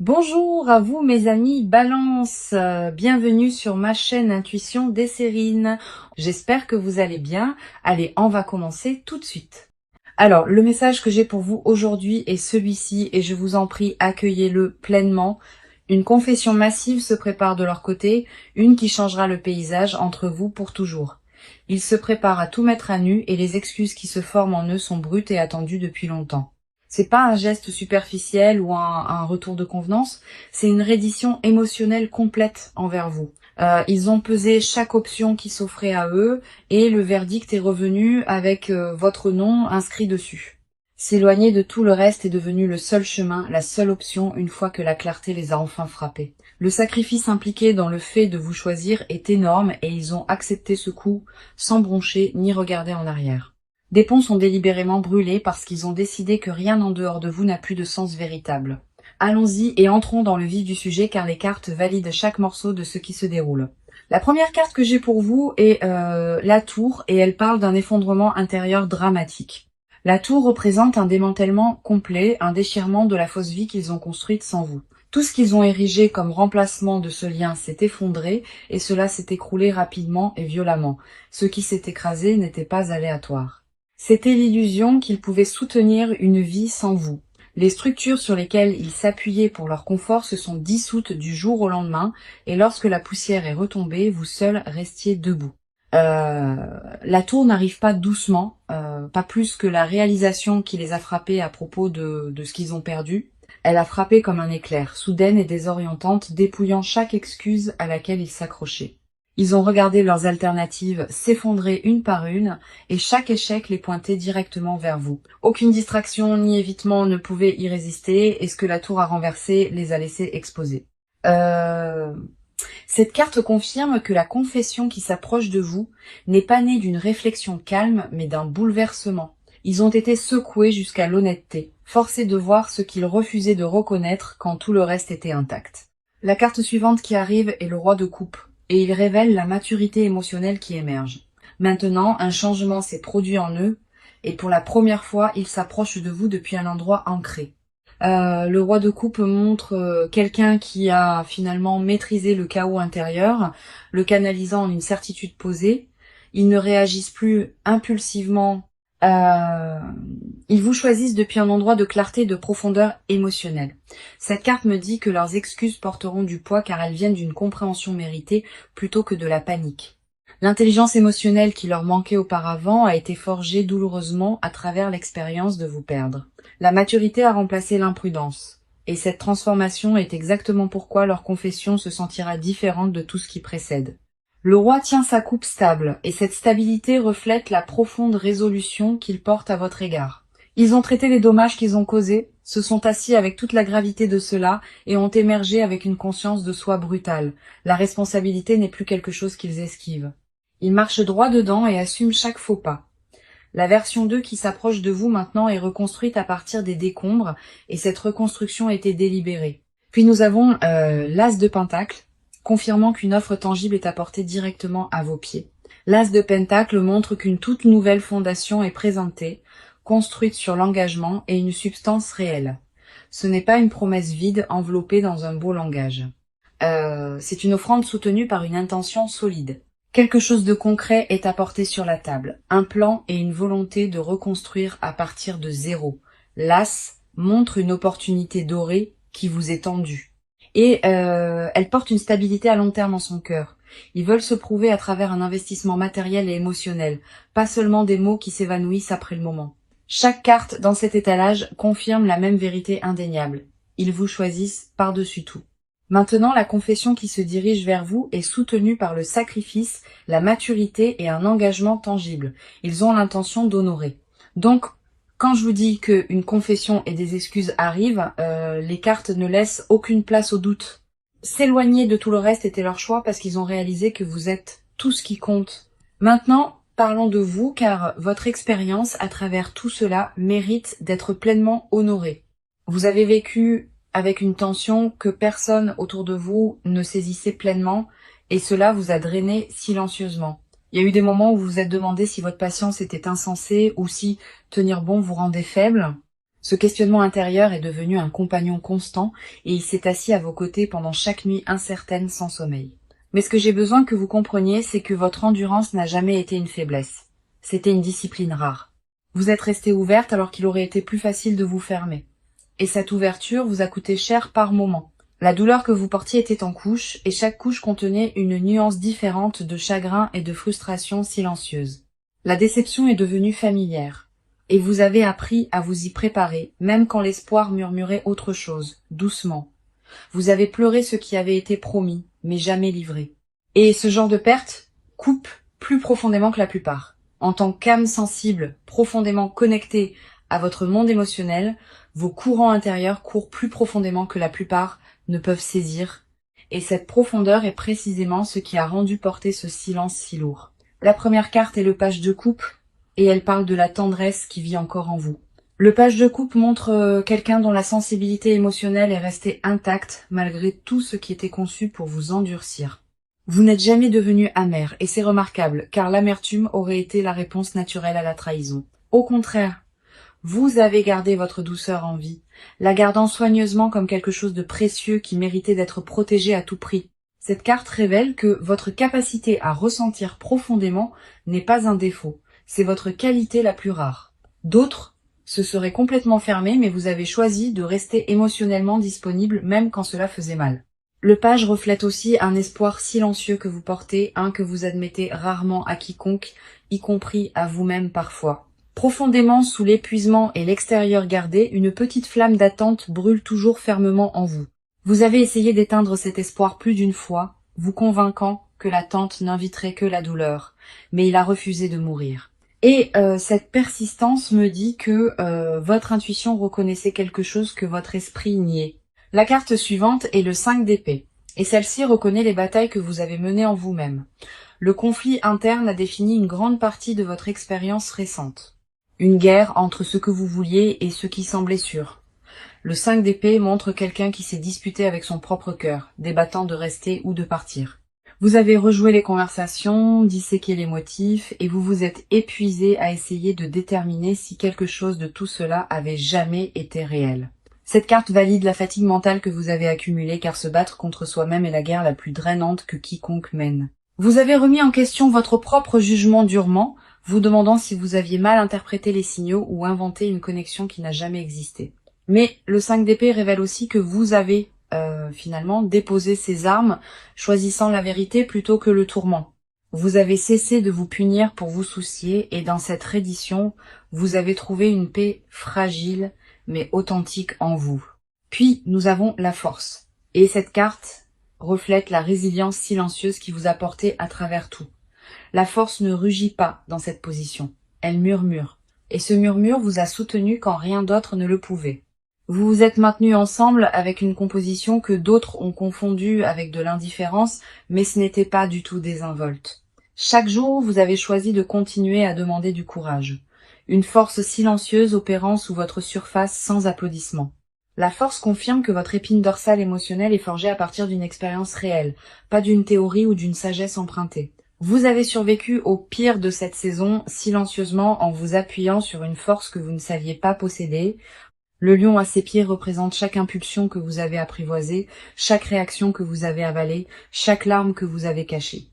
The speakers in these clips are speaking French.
Bonjour à vous mes amis Balance, bienvenue sur ma chaîne Intuition Décérine. J'espère que vous allez bien. Allez, on va commencer tout de suite. Alors, le message que j'ai pour vous aujourd'hui est celui-ci et je vous en prie, accueillez-le pleinement. Une confession massive se prépare de leur côté, une qui changera le paysage entre vous pour toujours. Ils se préparent à tout mettre à nu et les excuses qui se forment en eux sont brutes et attendues depuis longtemps. C'est pas un geste superficiel ou un retour de convenance, c'est une reddition émotionnelle complète envers vous. Ils ont pesé chaque option qui s'offrait à eux et le verdict est revenu avec votre nom inscrit dessus. S'éloigner de tout le reste est devenu le seul chemin, la seule option une fois que la clarté les a enfin frappés. Le sacrifice impliqué dans le fait de vous choisir est énorme et ils ont accepté ce coup sans broncher ni regarder en arrière. Des ponts sont délibérément brûlés parce qu'ils ont décidé que rien en dehors de vous n'a plus de sens véritable. Allons-y et entrons dans le vif du sujet car les cartes valident chaque morceau de ce qui se déroule. La première carte que j'ai pour vous est la tour et elle parle d'un effondrement intérieur dramatique. La tour représente un démantèlement complet, un déchirement de la fausse vie qu'ils ont construite sans vous. Tout ce qu'ils ont érigé comme remplacement de ce lien s'est effondré et cela s'est écroulé rapidement et violemment. Ce qui s'est écrasé n'était pas aléatoire. C'était l'illusion qu'ils pouvaient soutenir une vie sans vous. Les structures sur lesquelles ils s'appuyaient pour leur confort se sont dissoutes du jour au lendemain et lorsque la poussière est retombée, vous seuls restiez debout. La tour n'arrive pas doucement, pas plus que la réalisation qui les a frappés à propos de ce qu'ils ont perdu. Elle a frappé comme un éclair, soudaine et désorientante, dépouillant chaque excuse à laquelle ils s'accrochaient. Ils ont regardé leurs alternatives s'effondrer une par une, et chaque échec les pointait directement vers vous. Aucune distraction ni évitement ne pouvait y résister, et ce que la tour a renversé les a laissés exposés. Cette carte confirme que la confession qui s'approche de vous n'est pas née d'une réflexion calme, mais d'un bouleversement. Ils ont été secoués jusqu'à l'honnêteté, forcés de voir ce qu'ils refusaient de reconnaître quand tout le reste était intact. La carte suivante qui arrive est le roi de coupe, et il révèle la maturité émotionnelle qui émerge. Maintenant, un changement s'est produit en eux, et pour la première fois, ils s'approchent de vous depuis un endroit ancré. Le roi de coupe montre quelqu'un qui a finalement maîtrisé le chaos intérieur, le canalisant en une certitude posée. Ils ne réagissent plus impulsivement. Ils vous choisissent depuis un endroit de clarté et de profondeur émotionnelle. Cette carte me dit que leurs excuses porteront du poids car elles viennent d'une compréhension méritée plutôt que de la panique. L'intelligence émotionnelle qui leur manquait auparavant a été forgée douloureusement à travers l'expérience de vous perdre. La maturité a remplacé l'imprudence. Et cette transformation est exactement pourquoi leur confession se sentira différente de tout ce qui précède. Le roi tient sa coupe stable, et cette stabilité reflète la profonde résolution qu'il porte à votre égard. Ils ont traité les dommages qu'ils ont causés, se sont assis avec toute la gravité de cela, et ont émergé avec une conscience de soi brutale. La responsabilité n'est plus quelque chose qu'ils esquivent. Ils marchent droit dedans et assument chaque faux pas. La version 2 qui s'approche de vous maintenant est reconstruite à partir des décombres et cette reconstruction a été délibérée. Puis nous avons l'As de Pentacle, confirmant qu'une offre tangible est apportée directement à vos pieds. L'As de Pentacle montre qu'une toute nouvelle fondation est présentée, construite sur l'engagement et une substance réelle. Ce n'est pas une promesse vide enveloppée dans un beau langage. C'est une offrande soutenue par une intention solide. Quelque chose de concret est apporté sur la table, un plan et une volonté de reconstruire à partir de zéro. L'As montre une opportunité dorée qui vous est tendue. Et elle porte une stabilité à long terme en son cœur. Ils veulent se prouver à travers un investissement matériel et émotionnel, pas seulement des mots qui s'évanouissent après le moment. Chaque carte dans cet étalage confirme la même vérité indéniable. Ils vous choisissent par-dessus tout. Maintenant, la confession qui se dirige vers vous est soutenue par le sacrifice, la maturité et un engagement tangible. Ils ont l'intention d'honorer. Donc, quand je vous dis qu'une confession et des excuses arrivent, les cartes ne laissent aucune place au doute. S'éloigner de tout le reste était leur choix parce qu'ils ont réalisé que vous êtes tout ce qui compte. Maintenant, parlons de vous car votre expérience à travers tout cela mérite d'être pleinement honorée. Vous avez vécu avec une tension que personne autour de vous ne saisissait pleinement, et cela vous a drainé silencieusement. Il y a eu des moments où vous vous êtes demandé si votre patience était insensée ou si tenir bon vous rendait faible. Ce questionnement intérieur est devenu un compagnon constant et il s'est assis à vos côtés pendant chaque nuit incertaine sans sommeil. Mais ce que j'ai besoin que vous compreniez, c'est que votre endurance n'a jamais été une faiblesse. C'était une discipline rare. Vous êtes restée ouverte alors qu'il aurait été plus facile de vous fermer. Et cette ouverture vous a coûté cher par moment. La douleur que vous portiez était en couches, et chaque couche contenait une nuance différente de chagrin et de frustration silencieuse. La déception est devenue familière, et vous avez appris à vous y préparer, même quand l'espoir murmurait autre chose, doucement. Vous avez pleuré ce qui avait été promis, mais jamais livré. Et ce genre de perte coupe plus profondément que la plupart. En tant qu'âme sensible, profondément connectée à votre monde émotionnel, vos courants intérieurs courent plus profondément que la plupart ne peuvent saisir, et cette profondeur est précisément ce qui a rendu porter ce silence si lourd. La première carte est le page de coupe, et elle parle de la tendresse qui vit encore en vous. Le page de coupe montre quelqu'un dont la sensibilité émotionnelle est restée intacte malgré tout ce qui était conçu pour vous endurcir. Vous n'êtes jamais devenu amer, et c'est remarquable, car l'amertume aurait été la réponse naturelle à la trahison. Au contraire, vous avez gardé votre douceur en vie, la gardant soigneusement comme quelque chose de précieux qui méritait d'être protégé à tout prix. Cette carte révèle que votre capacité à ressentir profondément n'est pas un défaut, c'est votre qualité la plus rare. D'autres se seraient complètement fermés, mais vous avez choisi de rester émotionnellement disponible même quand cela faisait mal. Le page reflète aussi un espoir silencieux que vous portez, un que vous admettez rarement à quiconque, y compris à vous-même parfois. Profondément sous l'épuisement et l'extérieur gardé, une petite flamme d'attente brûle toujours fermement en vous. Vous avez essayé d'éteindre cet espoir plus d'une fois, vous convainquant que l'attente n'inviterait que la douleur, mais il a refusé de mourir. Et cette persistance me dit que votre intuition reconnaissait quelque chose que votre esprit niait. La carte suivante est le 5 d'épée, et celle-ci reconnaît les batailles que vous avez menées en vous-même. Le conflit interne a défini une grande partie de votre expérience récente. Une guerre entre ce que vous vouliez et ce qui semblait sûr. Le 5 d'épée montre quelqu'un qui s'est disputé avec son propre cœur, débattant de rester ou de partir. Vous avez rejoué les conversations, disséqué les motifs, et vous vous êtes épuisé à essayer de déterminer si quelque chose de tout cela avait jamais été réel. Cette carte valide la fatigue mentale que vous avez accumulée, car se battre contre soi-même est la guerre la plus drainante que quiconque mène. Vous avez remis en question votre propre jugement durement, vous demandant si vous aviez mal interprété les signaux ou inventé une connexion qui n'a jamais existé. Mais le 5 d'épée révèle aussi que vous avez finalement déposé ces armes, choisissant la vérité plutôt que le tourment. Vous avez cessé de vous punir pour vous soucier, et dans cette reddition, vous avez trouvé une paix fragile mais authentique en vous. Puis nous avons la force, et cette carte reflète la résilience silencieuse qui vous a porté à travers tout. La force ne rugit pas dans cette position, elle murmure, et ce murmure vous a soutenu quand rien d'autre ne le pouvait. Vous vous êtes maintenus ensemble avec une composition que d'autres ont confondue avec de l'indifférence, mais ce n'était pas du tout désinvolte. Chaque jour, vous avez choisi de continuer à demander du courage, une force silencieuse opérant sous votre surface sans applaudissements. La force confirme que votre épine dorsale émotionnelle est forgée à partir d'une expérience réelle, pas d'une théorie ou d'une sagesse empruntée. Vous avez survécu au pire de cette saison silencieusement en vous appuyant sur une force que vous ne saviez pas posséder. Le lion à ses pieds représente chaque impulsion que vous avez apprivoisée, chaque réaction que vous avez avalée, chaque larme que vous avez cachée.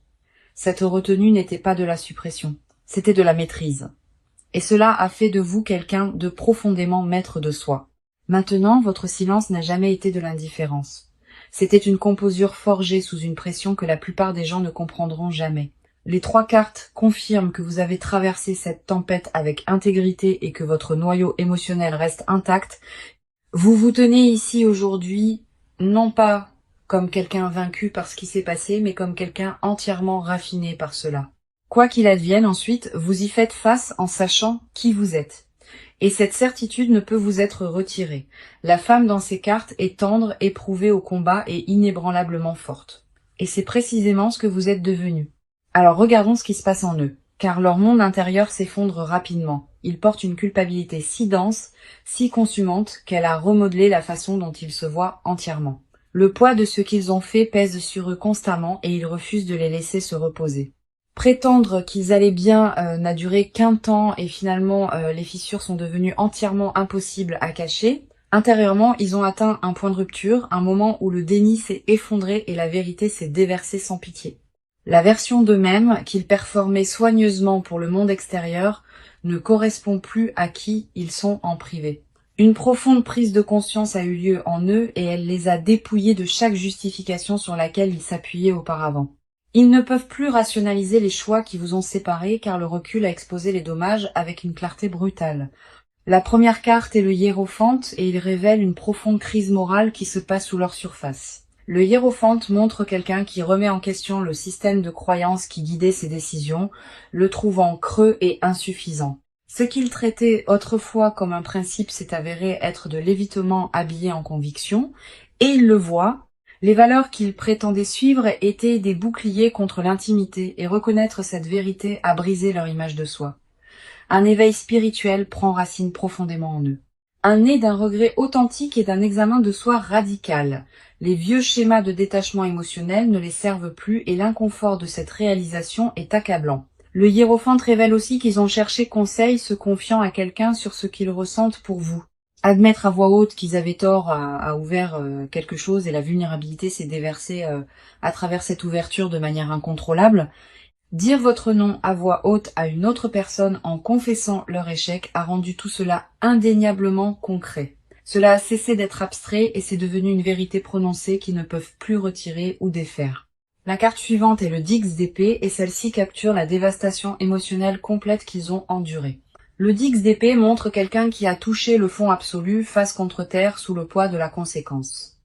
Cette retenue n'était pas de la suppression, c'était de la maîtrise. Et cela a fait de vous quelqu'un de profondément maître de soi. Maintenant, votre silence n'a jamais été de l'indifférence. C'était une composure forgée sous une pression que la plupart des gens ne comprendront jamais. Les 3 cartes confirment que vous avez traversé cette tempête avec intégrité et que votre noyau émotionnel reste intact. Vous vous tenez ici aujourd'hui, non pas comme quelqu'un vaincu par ce qui s'est passé, mais comme quelqu'un entièrement raffiné par cela. Quoi qu'il advienne ensuite, vous y faites face en sachant qui vous êtes. Et cette certitude ne peut vous être retirée. La femme dans ces cartes est tendre, éprouvée au combat et inébranlablement forte. Et c'est précisément ce que vous êtes devenu. Alors regardons ce qui se passe en eux, car leur monde intérieur s'effondre rapidement. Ils portent une culpabilité si dense, si consumante, qu'elle a remodelé la façon dont ils se voient entièrement. Le poids de ce qu'ils ont fait pèse sur eux constamment et ils refusent de les laisser se reposer. Prétendre qu'ils allaient bien n'a duré qu'un temps et finalement les fissures sont devenues entièrement impossibles à cacher. Intérieurement, ils ont atteint un point de rupture, un moment où le déni s'est effondré et la vérité s'est déversée sans pitié. La version d'eux-mêmes, qu'ils performaient soigneusement pour le monde extérieur, ne correspond plus à qui ils sont en privé. Une profonde prise de conscience a eu lieu en eux et elle les a dépouillés de chaque justification sur laquelle ils s'appuyaient auparavant. Ils ne peuvent plus rationaliser les choix qui vous ont séparés car le recul a exposé les dommages avec une clarté brutale. La première carte est le hiérophante et il révèle une profonde crise morale qui se passe sous leur surface. Le hiérophante montre quelqu'un qui remet en question le système de croyances qui guidait ses décisions, le trouvant creux et insuffisant. Ce qu'il traitait autrefois comme un principe s'est avéré être de l'évitement habillé en conviction, et il le voit. Les valeurs qu'il prétendait suivre étaient des boucliers contre l'intimité, et reconnaître cette vérité a brisé leur image de soi. Un éveil spirituel prend racine profondément en eux. Un né d'un regret authentique et d'un examen de soi radical. Les vieux schémas de détachement émotionnel ne les servent plus et l'inconfort de cette réalisation est accablant. Le hiérophante révèle aussi qu'ils ont cherché conseil se confiant à quelqu'un sur ce qu'ils ressentent pour vous. Admettre à voix haute qu'ils avaient tort a ouvert quelque chose et la vulnérabilité s'est déversée à travers cette ouverture de manière incontrôlable. Dire votre nom à voix haute à une autre personne en confessant leur échec a rendu tout cela indéniablement concret. Cela a cessé d'être abstrait et c'est devenu une vérité prononcée qu'ils ne peuvent plus retirer ou défaire. La carte suivante est le Dix d'épée et celle-ci capture la dévastation émotionnelle complète qu'ils ont endurée. Le Dix d'épée montre quelqu'un qui a touché le fond absolu face contre terre sous le poids de la conséquence.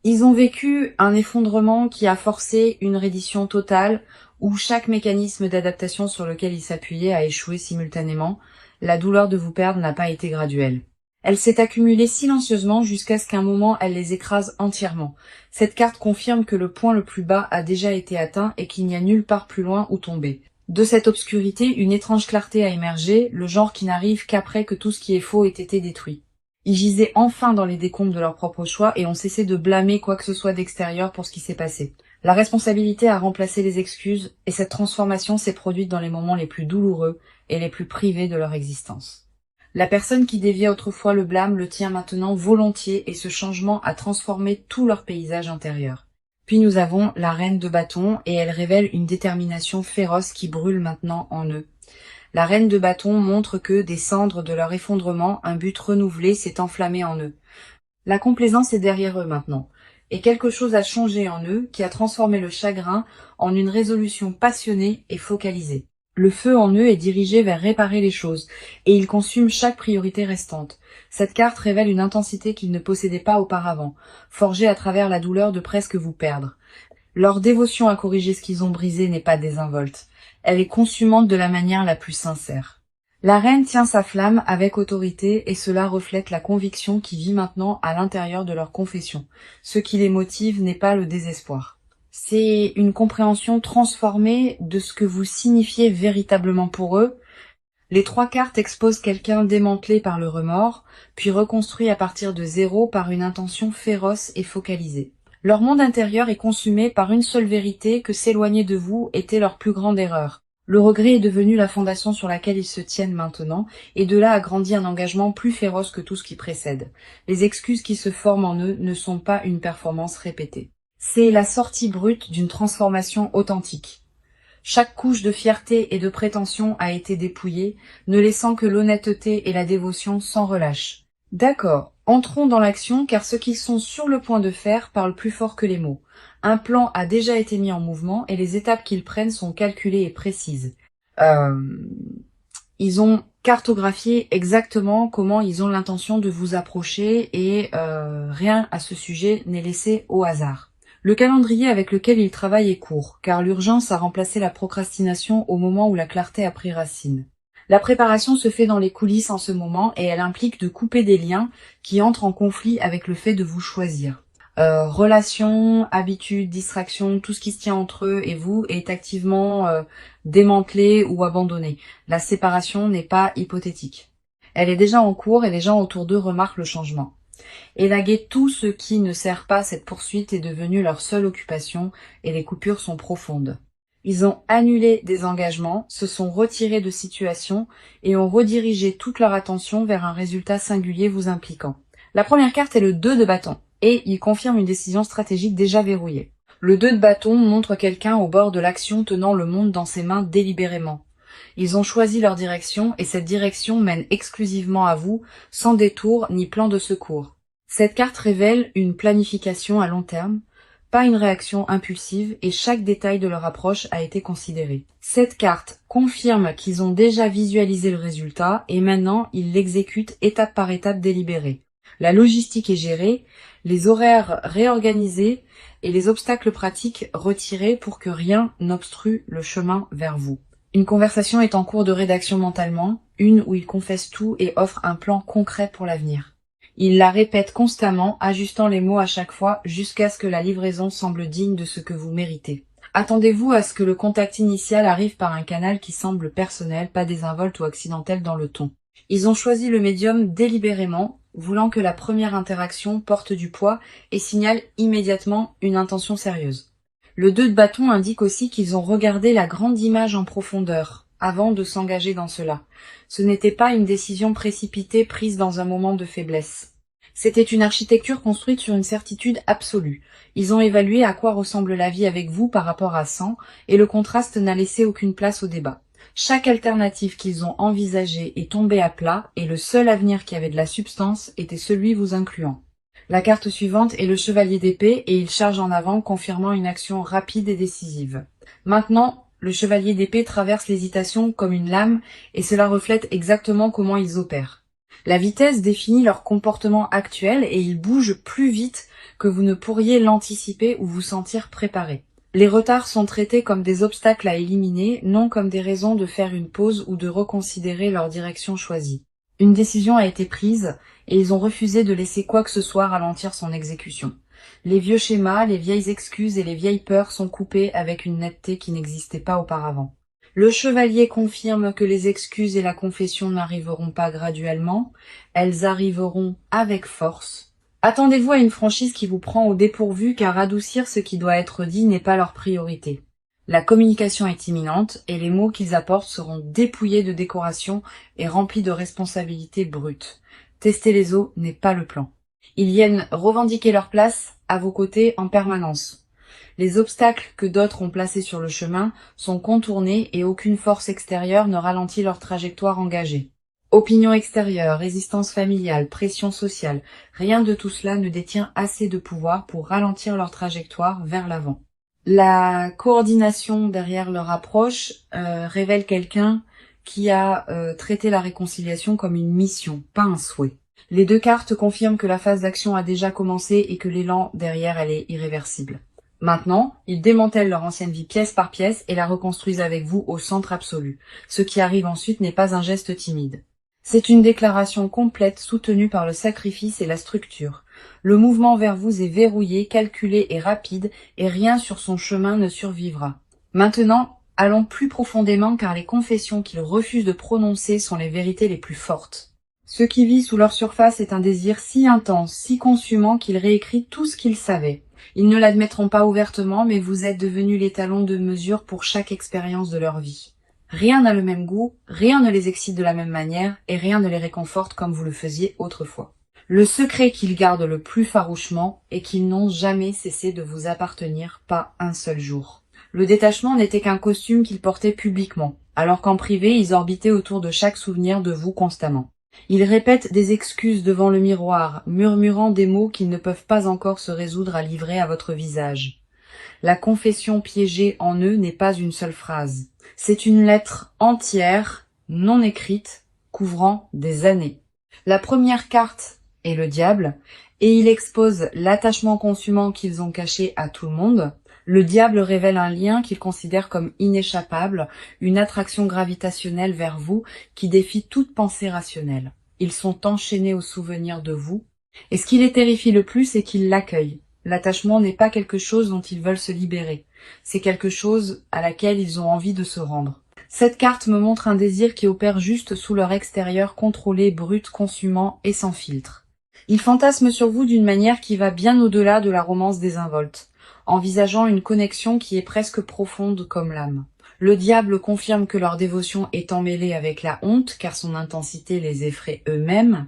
Ils ont vécu un effondrement qui a forcé une reddition totale où chaque mécanisme d'adaptation sur lequel ils s'appuyaient a échoué simultanément. La douleur de vous perdre n'a pas été graduelle. Elle s'est accumulée silencieusement jusqu'à ce qu'un moment elle les écrase entièrement. Cette carte confirme que le point le plus bas a déjà été atteint et qu'il n'y a nulle part plus loin où tomber. De cette obscurité, une étrange clarté a émergé, le genre qui n'arrive qu'après que tout ce qui est faux ait été détruit. Ils gisaient enfin dans les décombres de leurs propres choix et ont cessé de blâmer quoi que ce soit d'extérieur pour ce qui s'est passé. La responsabilité a remplacé les excuses et cette transformation s'est produite dans les moments les plus douloureux et les plus privés de leur existence. La personne qui déviait autrefois le blâme le tient maintenant volontiers et ce changement a transformé tout leur paysage intérieur. Puis nous avons la reine de bâton et elle révèle une détermination féroce qui brûle maintenant en eux. La reine de bâton montre que, des cendres de leur effondrement, un but renouvelé s'est enflammé en eux. La complaisance est derrière eux maintenant, et quelque chose a changé en eux qui a transformé le chagrin en une résolution passionnée et focalisée. Le feu en eux est dirigé vers réparer les choses, et il consume chaque priorité restante. Cette carte révèle une intensité qu'ils ne possédaient pas auparavant, forgée à travers la douleur de presque vous perdre. Leur dévotion à corriger ce qu'ils ont brisé n'est pas désinvolte. Elle est consumante de la manière la plus sincère. La reine tient sa flamme avec autorité et cela reflète la conviction qui vit maintenant à l'intérieur de leur confession. Ce qui les motive n'est pas le désespoir. C'est une compréhension transformée de ce que vous signifiez véritablement pour eux. Les trois cartes exposent quelqu'un démantelé par le remords, puis reconstruit à partir de zéro par une intention féroce et focalisée. Leur monde intérieur est consumé par une seule vérité que s'éloigner de vous était leur plus grande erreur. Le regret est devenu la fondation sur laquelle ils se tiennent maintenant, et de là a grandi un engagement plus féroce que tout ce qui précède. Les excuses qui se forment en eux ne sont pas une performance répétée. C'est la sortie brute d'une transformation authentique. Chaque couche de fierté et de prétention a été dépouillée, ne laissant que l'honnêteté et la dévotion sans relâche. D'accord, entrons dans l'action car ce qu'ils sont sur le point de faire parle plus fort que les mots. Un plan a déjà été mis en mouvement et les étapes qu'ils prennent sont calculées et précises. Ils ont cartographié exactement comment ils ont l'intention de vous approcher et rien à ce sujet n'est laissé au hasard. Le calendrier avec lequel ils travaillent est court, car l'urgence a remplacé la procrastination au moment où la clarté a pris racine. La préparation se fait dans les coulisses en ce moment et elle implique de couper des liens qui entrent en conflit avec le fait de vous choisir. Relations, habitudes, distractions, tout ce qui se tient entre eux et vous est activement démantelé ou abandonné. La séparation n'est pas hypothétique. Elle est déjà en cours et les gens autour d'eux remarquent le changement. Élaguer tout ce qui ne sert pas cette poursuite est devenu leur seule occupation et les coupures sont profondes. Ils ont annulé des engagements, se sont retirés de situations et ont redirigé toute leur attention vers un résultat singulier vous impliquant. La première carte est le 2 de bâton et il confirme une décision stratégique déjà verrouillée. Le 2 de bâton montre quelqu'un au bord de l'action tenant le monde dans ses mains délibérément. Ils ont choisi leur direction et cette direction mène exclusivement à vous, sans détour ni plan de secours. Cette carte révèle une planification à long terme, pas une réaction impulsive et chaque détail de leur approche a été considéré. Cette carte confirme qu'ils ont déjà visualisé le résultat et maintenant ils l'exécutent étape par étape délibérée. La logistique est gérée, les horaires réorganisés et les obstacles pratiques retirés pour que rien n'obstrue le chemin vers vous. Une conversation est en cours de rédaction mentalement, une où ils confessent tout et offrent un plan concret pour l'avenir. Ils la répètent constamment, ajustant les mots à chaque fois jusqu'à ce que la livraison semble digne de ce que vous méritez. Attendez-vous à ce que le contact initial arrive par un canal qui semble personnel, pas désinvolte ou accidentel dans le ton. Ils ont choisi le médium délibérément, voulant que la première interaction porte du poids et signale immédiatement une intention sérieuse. Le 2 de bâton indique aussi qu'ils ont regardé la grande image en profondeur, avant de s'engager dans cela. Ce n'était pas une décision précipitée prise dans un moment de faiblesse. C'était une architecture construite sur une certitude absolue. Ils ont évalué à quoi ressemble la vie avec vous par rapport à 100, et le contraste n'a laissé aucune place au débat. Chaque alternative qu'ils ont envisagée est tombée à plat, et le seul avenir qui avait de la substance était celui vous incluant. La carte suivante est le chevalier d'épée et il charge en avant, confirmant une action rapide et décisive. Maintenant, le chevalier d'épée traverse l'hésitation comme une lame et cela reflète exactement comment ils opèrent. La vitesse définit leur comportement actuel et ils bougent plus vite que vous ne pourriez l'anticiper ou vous sentir préparé. Les retards sont traités comme des obstacles à éliminer, non comme des raisons de faire une pause ou de reconsidérer leur direction choisie. Une décision a été prise et ils ont refusé de laisser quoi que ce soit ralentir son exécution. Les vieux schémas, les vieilles excuses et les vieilles peurs sont coupés avec une netteté qui n'existait pas auparavant. Le chevalier confirme que les excuses et la confession n'arriveront pas graduellement, elles arriveront avec force. Attendez-vous à une franchise qui vous prend au dépourvu car adoucir ce qui doit être dit n'est pas leur priorité. La communication est imminente et les mots qu'ils apportent seront dépouillés de décoration et remplis de responsabilités brutes. Tester les eaux n'est pas le plan. Ils viennent revendiquer leur place à vos côtés en permanence. Les obstacles que d'autres ont placés sur le chemin sont contournés et aucune force extérieure ne ralentit leur trajectoire engagée. Opinion extérieure, résistance familiale, pression sociale, rien de tout cela ne détient assez de pouvoir pour ralentir leur trajectoire vers l'avant. La coordination derrière leur approche révèle quelqu'un qui a traité la réconciliation comme une mission, pas un souhait. Les deux cartes confirment que la phase d'action a déjà commencé et que l'élan derrière elle est irréversible. Maintenant, ils démantèlent leur ancienne vie pièce par pièce et la reconstruisent avec vous au centre absolu. Ce qui arrive ensuite n'est pas un geste timide. C'est une déclaration complète soutenue par le sacrifice et la structure. Le mouvement vers vous est verrouillé, calculé et rapide, et rien sur son chemin ne survivra. Maintenant, allons plus profondément car les confessions qu'ils refusent de prononcer sont les vérités les plus fortes. Ce qui vit sous leur surface est un désir si intense, si consumant qu'ils réécrivent tout ce qu'ils savaient. Ils ne l'admettront pas ouvertement, mais vous êtes devenus l'étalon de mesure pour chaque expérience de leur vie. Rien n'a le même goût, rien ne les excite de la même manière, et rien ne les réconforte comme vous le faisiez autrefois. Le secret qu'ils gardent le plus farouchement est qu'ils n'ont jamais cessé de vous appartenir, pas un seul jour. Le détachement n'était qu'un costume qu'ils portaient publiquement, alors qu'en privé, ils orbitaient autour de chaque souvenir de vous constamment. Ils répètent des excuses devant le miroir, murmurant des mots qu'ils ne peuvent pas encore se résoudre à livrer à votre visage. La confession piégée en eux n'est pas une seule phrase. C'est une lettre entière, non écrite, couvrant des années. La première carte est le diable, et il expose l'attachement consumant qu'ils ont caché à tout le monde. Le diable révèle un lien qu'ils considèrent comme inéchappable, une attraction gravitationnelle vers vous qui défie toute pensée rationnelle. Ils sont enchaînés au souvenir de vous, et ce qui les terrifie le plus, c'est qu'ils l'accueillent. L'attachement n'est pas quelque chose dont ils veulent se libérer, c'est quelque chose à laquelle ils ont envie de se rendre. Cette carte me montre un désir qui opère juste sous leur extérieur contrôlé, brut, consumant et sans filtre. Ils fantasment sur vous d'une manière qui va bien au-delà de la romance désinvolte. envisageant une connexion qui est presque profonde comme l'âme. Le diable confirme que leur dévotion est emmêlée avec la honte, car son intensité les effraie eux-mêmes.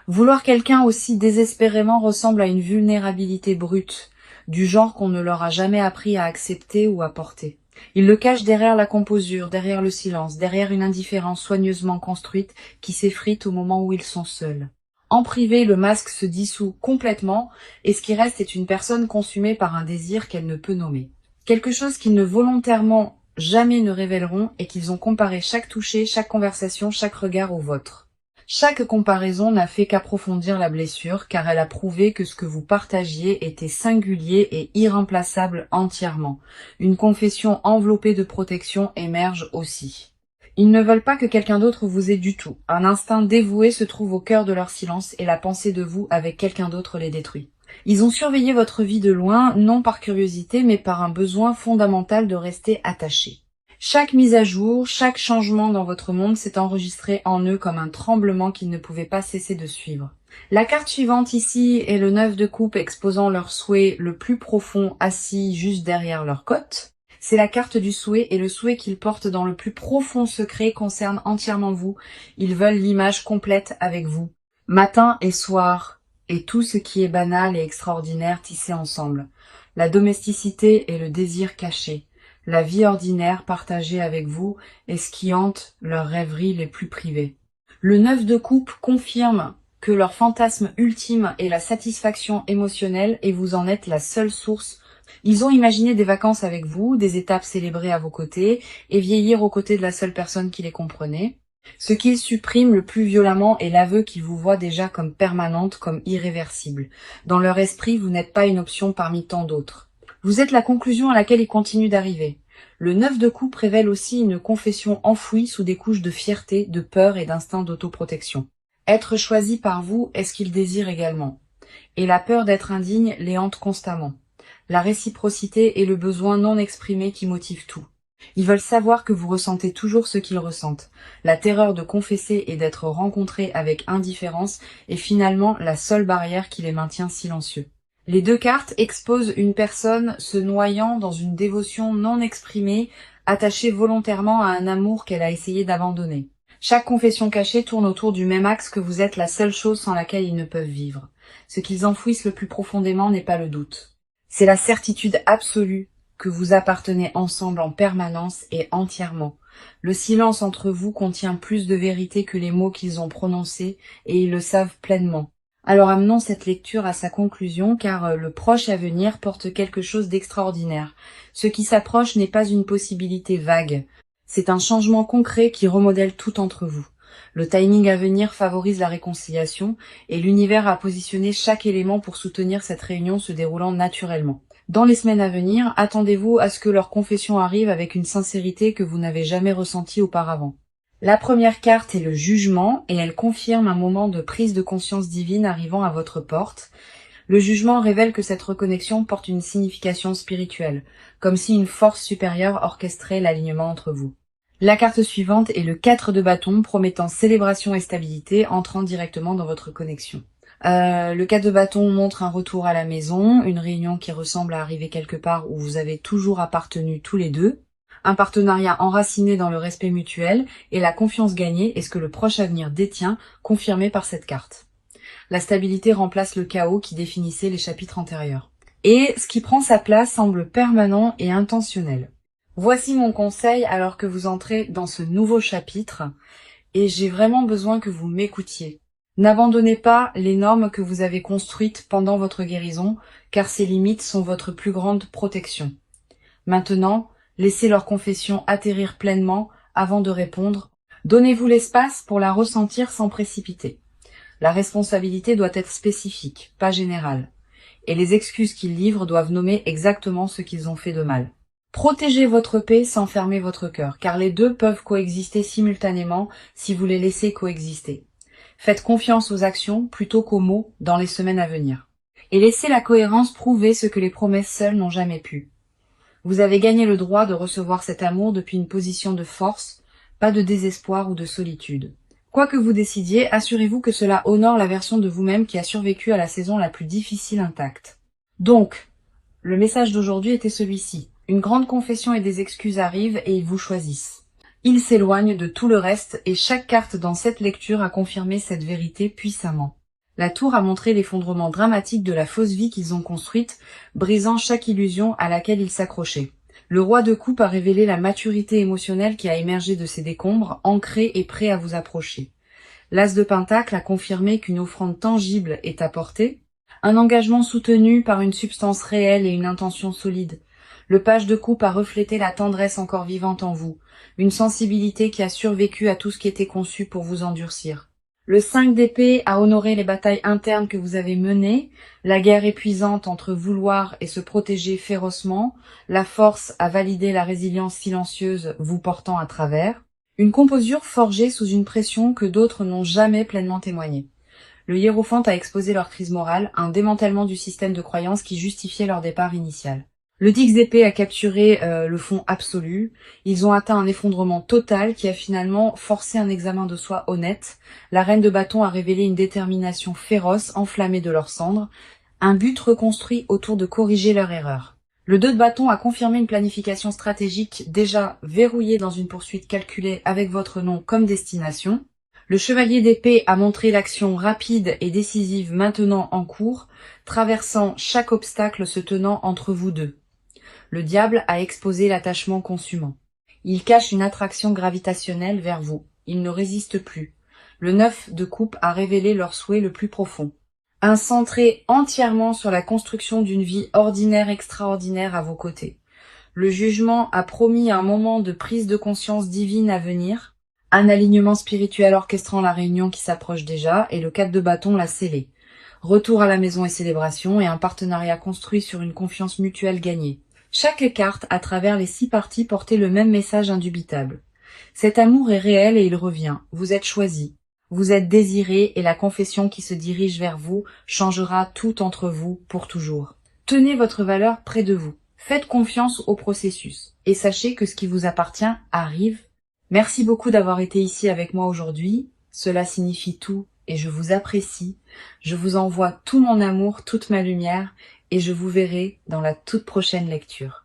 Vouloir quelqu'un aussi désespérément ressemble à une vulnérabilité brute, du genre qu'on ne leur a jamais appris à accepter ou à porter. Ils le cachent derrière la composure, derrière le silence, derrière une indifférence soigneusement construite qui s'effrite au moment où ils sont seuls. En privé, le masque se dissout complètement et ce qui reste est une personne consumée par un désir qu'elle ne peut nommer. Quelque chose qu'ils ne volontairement jamais ne révéleront et qu'ils ont comparé chaque toucher, chaque conversation, chaque regard au vôtre. Chaque comparaison n'a fait qu'approfondir la blessure, car elle a prouvé que ce que vous partagiez était singulier et irremplaçable entièrement. Une confession enveloppée de protection émerge aussi. Ils ne veulent pas que quelqu'un d'autre vous ait du tout. Un instinct dévoué se trouve au cœur de leur silence et la pensée de vous avec quelqu'un d'autre les détruit. Ils ont surveillé votre vie de loin, non par curiosité, mais par un besoin fondamental de rester attachés. Chaque mise à jour, chaque changement dans votre monde s'est enregistré en eux comme un tremblement qu'ils ne pouvaient pas cesser de suivre. La carte suivante ici est le 9 de coupe exposant leur souhait le plus profond assis juste derrière leur côte. C'est la carte du souhait et le souhait qu'ils portent dans le plus profond secret concerne entièrement vous. Ils veulent l'image complète avec vous. Matin et soir, et tout ce qui est banal et extraordinaire tissé ensemble. La domesticité et le désir caché. La vie ordinaire partagée avec vous est ce qui hante leurs rêveries les plus privées. Le 9 de coupe confirme que leur fantasme ultime est la satisfaction émotionnelle et vous en êtes la seule source. Ils ont imaginé des vacances avec vous, des étapes célébrées à vos côtés et vieillir aux côtés de la seule personne qui les comprenait. Ce qu'ils suppriment le plus violemment est l'aveu qu'ils vous voient déjà comme permanente, comme irréversible. Dans leur esprit, vous n'êtes pas une option parmi tant d'autres. Vous êtes la conclusion à laquelle ils continuent d'arriver. Le 9 de coupe révèle aussi une confession enfouie sous des couches de fierté, de peur et d'instinct d'autoprotection. Être choisi par vous est ce qu'ils désirent également. Et la peur d'être indigne les hante constamment. La réciprocité est le besoin non exprimé qui motive tout. Ils veulent savoir que vous ressentez toujours ce qu'ils ressentent. La terreur de confesser et d'être rencontrés avec indifférence est finalement la seule barrière qui les maintient silencieux. Les deux cartes exposent une personne se noyant dans une dévotion non exprimée, attachée volontairement à un amour qu'elle a essayé d'abandonner. Chaque confession cachée tourne autour du même axe que vous êtes la seule chose sans laquelle ils ne peuvent vivre. Ce qu'ils enfouissent le plus profondément n'est pas le doute. C'est la certitude absolue que vous appartenez ensemble en permanence et entièrement. Le silence entre vous contient plus de vérité que les mots qu'ils ont prononcés et ils le savent pleinement. Alors amenons cette lecture à sa conclusion car le proche à venir porte quelque chose d'extraordinaire. Ce qui s'approche n'est pas une possibilité vague. C'est un changement concret qui remodèle tout entre vous. Le timing à venir favorise la réconciliation et l'univers a positionné chaque élément pour soutenir cette réunion se déroulant naturellement. Dans les semaines à venir, attendez-vous à ce que leur confession arrive avec une sincérité que vous n'avez jamais ressentie auparavant. La première carte est le jugement et elle confirme un moment de prise de conscience divine arrivant à votre porte. Le jugement révèle que cette reconnexion porte une signification spirituelle, comme si une force supérieure orchestrait l'alignement entre vous. La carte suivante est le 4 de bâton promettant célébration et stabilité entrant directement dans votre connexion. Le 4 de bâton montre un retour à la maison, une réunion qui ressemble à arriver quelque part où vous avez toujours appartenu tous les deux. Un partenariat enraciné dans le respect mutuel et la confiance gagnée est ce que le proche avenir détient, confirmé par cette carte. La stabilité remplace le chaos qui définissait les chapitres antérieurs. Et ce qui prend sa place semble permanent et intentionnel. Voici mon conseil alors que vous entrez dans ce nouveau chapitre et j'ai vraiment besoin que vous m'écoutiez. N'abandonnez pas les normes que vous avez construites pendant votre guérison car ces limites sont votre plus grande protection. Maintenant, laissez leur confession atterrir pleinement avant de répondre. Donnez-vous l'espace pour la ressentir sans précipiter. La responsabilité doit être spécifique, pas générale. Et les excuses qu'ils livrent doivent nommer exactement ce qu'ils ont fait de mal. Protégez votre paix sans fermer votre cœur, car les deux peuvent coexister simultanément si vous les laissez coexister. Faites confiance aux actions plutôt qu'aux mots dans les semaines à venir. Et laissez la cohérence prouver ce que les promesses seules n'ont jamais pu. Vous avez gagné le droit de recevoir cet amour depuis une position de force, pas de désespoir ou de solitude. Quoi que vous décidiez, assurez-vous que cela honore la version de vous-même qui a survécu à la saison la plus difficile intacte. Donc, Le message d'aujourd'hui était celui-ci. Une grande confession et des excuses arrivent et ils vous choisissent. Ils s'éloignent de tout le reste et chaque carte dans cette lecture a confirmé cette vérité puissamment. La tour a montré l'effondrement dramatique de la fausse vie qu'ils ont construite, brisant chaque illusion à laquelle ils s'accrochaient. Le roi de coupe a révélé la maturité émotionnelle qui a émergé de ces décombres, ancré et prêt à vous approcher. L'as de pentacle a confirmé qu'une offrande tangible est apportée, un engagement soutenu par une substance réelle et une intention solide. Le page de coupe a reflété la tendresse encore vivante en vous, une sensibilité qui a survécu à tout ce qui était conçu pour vous endurcir. Le 5 d'épée a honoré les batailles internes que vous avez menées, la guerre épuisante entre vouloir et se protéger férocement, la force a validé la résilience silencieuse vous portant à travers, une composure forgée sous une pression que d'autres n'ont jamais pleinement témoignée. Le hiérophante a exposé leur crise morale, un démantèlement du système de croyances qui justifiait leur départ initial. Le 10 d'épée a capturé le fond absolu. Ils ont atteint un effondrement total qui a finalement forcé un examen de soi honnête. La reine de bâton a révélé une détermination féroce, enflammée de leurs cendres, un but reconstruit autour de corriger leur erreur. Le 2 de bâton a confirmé une planification stratégique déjà verrouillée dans une poursuite calculée avec votre nom comme destination. Le chevalier d'épée a montré l'action rapide et décisive maintenant en cours, traversant chaque obstacle se tenant entre vous deux. Le diable a exposé l'attachement consumant. Il cache une attraction gravitationnelle vers vous. Il ne résiste plus. Le 9 de coupe a révélé leur souhait le plus profond. Un centré entièrement sur la construction d'une vie ordinaire extraordinaire à vos côtés. Le jugement a promis un moment de prise de conscience divine à venir, un alignement spirituel orchestrant la réunion qui s'approche déjà, et le 4 de bâton l'a scellé. Retour à la maison et célébration, et un partenariat construit sur une confiance mutuelle gagnée. Chaque carte, à travers les 6 parties, portait le même message indubitable. Cet amour est réel et il revient. Vous êtes choisi. Vous êtes désiré et la confession qui se dirige vers vous changera tout entre vous pour toujours. Tenez votre valeur près de vous. Faites confiance au processus. Et sachez que ce qui vous appartient arrive. Merci beaucoup d'avoir été ici avec moi aujourd'hui. Cela signifie tout et je vous apprécie. Je vous envoie tout mon amour, toute ma lumière et je vous verrai dans la toute prochaine lecture.